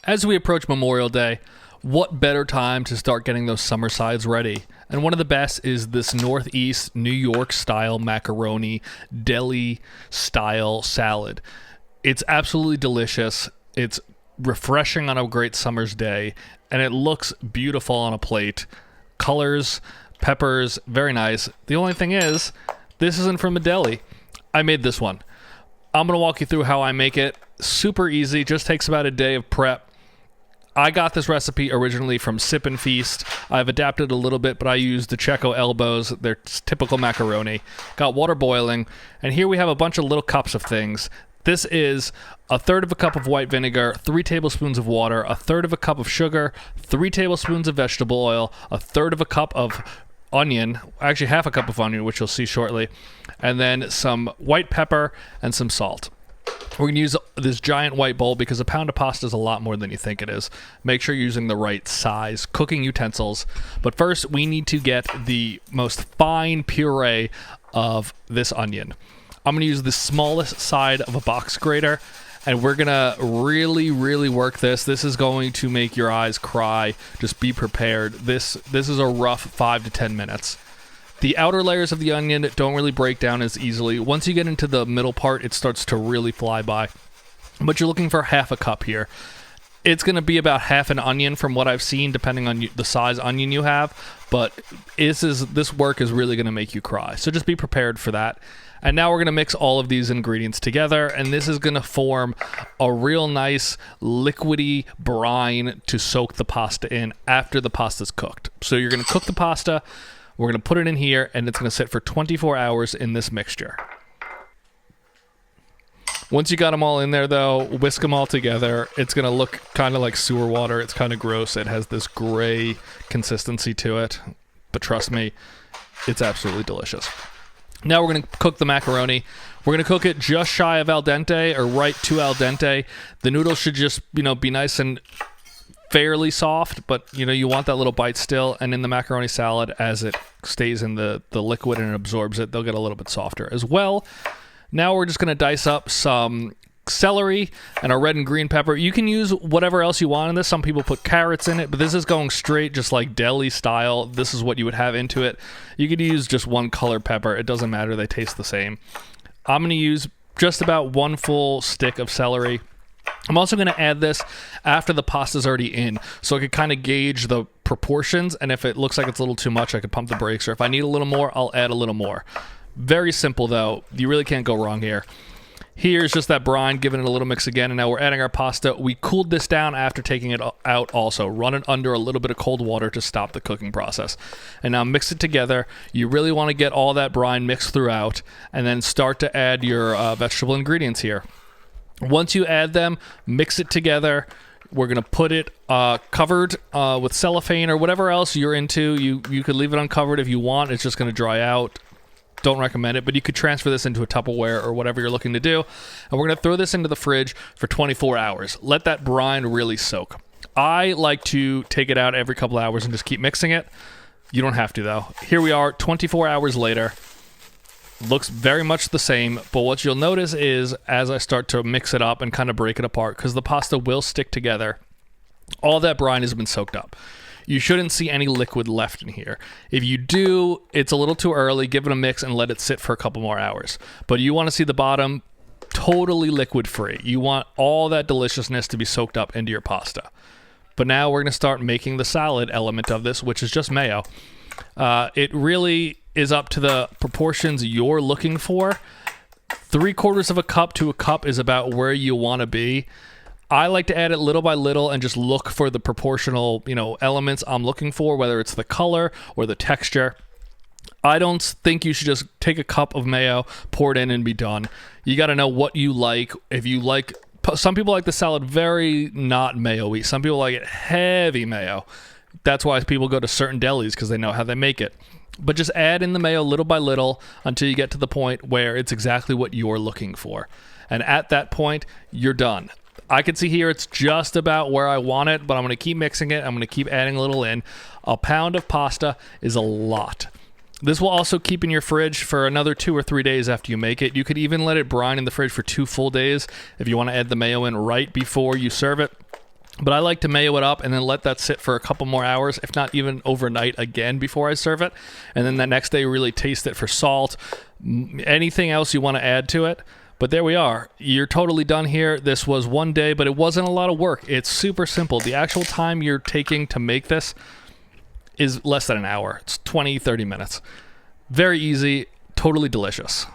As we approach Memorial Day, what better time to start getting those summer sides ready? And one of the best is this Northeast New York style macaroni deli style salad. It's absolutely delicious. It's refreshing on a great summer's day, and it looks beautiful on a plate. Colors, peppers, very nice. The only thing is, this isn't from a deli. I made this one. I'm going to walk you through how I make it. Super easy, just takes about a day of prep. I got this recipe originally from Sip and Feast. I've adapted a little bit, but I used the Checo elbows, their typical macaroni. Got water boiling, and here we have a bunch of little cups of things. This is a third of a cup of white vinegar, 3 tablespoons of water, a third of a cup of sugar, 3 tablespoons of vegetable oil, a third of a cup of onion, actually half a cup of onion, which you'll see shortly, and then some white pepper and some salt. We're going to use this giant white bowl because a pound of pasta is a lot more than you think it is. Make sure you're using the right size cooking utensils. But first, we need to get the most fine puree of this onion. I'm going to use the smallest side of a box grater, and we're going to really work this. This is going to make your eyes cry. Just be prepared. This is a rough 5 to 10 minutes. The outer layers of the onion don't really break down as easily. Once you get into the middle part, it starts to really fly by. But you're looking for half a cup here. It's going to be about half an onion from what I've seen, depending on the size onion you have. But this work is really going to make you cry. So just be prepared for that. And now we're going to mix all of these ingredients together, and this is going to form a real nice liquidy brine to soak the pasta in after the pasta's cooked. So you're going to cook the pasta. We're going to put it in here, and it's going to sit for 24 hours in this mixture. Once you got them all in there, though, whisk them all together. It's going to look kind of like sewer water. It's kind of gross. It has this gray consistency to it. But trust me, it's absolutely delicious. Now we're going to cook the macaroni. We're going to cook it just shy of al dente, or right to al dente. The noodles should just, be nice and fairly soft, but you want that little bite still. And in the macaroni salad, as it stays in the liquid and it absorbs it, they'll get a little bit softer as well. Now we're just going to dice up some celery and a red and green pepper. You can use whatever else you want in this. Some people put carrots in it, but this is going straight just like deli style. This is what you would have into it. You could use just one color pepper. It doesn't matter. They taste the same. I'm going to use just about 1 full stick of celery. I'm also going to add this after the pasta's already in, so I could kind of gauge the proportions, and if it looks like it's a little too much, I could pump the brakes, or if I need a little more, I'll add a little more. Very simple, though. You really can't go wrong here. Here's just that brine, giving it a little mix again, and now we're adding our pasta. We cooled this down after taking it out also. Run it under a little bit of cold water to stop the cooking process. And now mix it together. You really want to get all that brine mixed throughout, and then start to add your vegetable ingredients here. Once you add them, mix it together. We're going to put it covered with cellophane or whatever else you're into. You could leave it uncovered if you want. It's just going to dry out. Don't recommend it, but you could transfer this into a Tupperware or whatever you're looking to do. And we're going to throw this into the fridge for 24 hours. Let that brine really soak. I like to take it out every couple hours and just keep mixing it. You don't have to, though. Here we are, 24 hours later. Looks very much the same, but what you'll notice is as I start to mix it up and kind of break it apart, because the pasta will stick together, all that brine has been soaked up. You shouldn't see any liquid left in here. If you do, it's a little too early. Give it a mix and let it sit for a couple more hours. But you want to see the bottom totally liquid free. You want all that deliciousness to be soaked up into your pasta. But now we're going to start making the salad element of this, which is just mayo. It really is up to the proportions you're looking for. 3/4 of a cup to a cup is about where you want to be. I like to add it little by little and just look for the proportional, elements I'm looking for, whether it's the color or the texture. I don't think you should just take a cup of mayo, pour it in, and be done. You got to know what you like. If you like, some people like the salad very not mayo-y. Some people like it heavy mayo. That's why people go to certain delis, because they know how they make it. But just add in the mayo little by little until you get to the point where it's exactly what you're looking for. And at that point, you're done. I can see here it's just about where I want it, but I'm going to keep mixing it. I'm going to keep adding a little in. A pound of pasta is a lot. This will also keep in your fridge for another 2 or 3 days after you make it. You could even let it brine in the fridge for 2 full days if you want to add the mayo in right before you serve it. But I like to mayo it up and then let that sit for a couple more hours, if not even overnight again before I serve it. And then the next day really taste it for salt, anything else you want to add to it. But there we are. You're totally done here. This was one day, but it wasn't a lot of work. It's super simple. The actual time you're taking to make this is less than an hour. It's 20, 30 minutes. Very easy, totally delicious.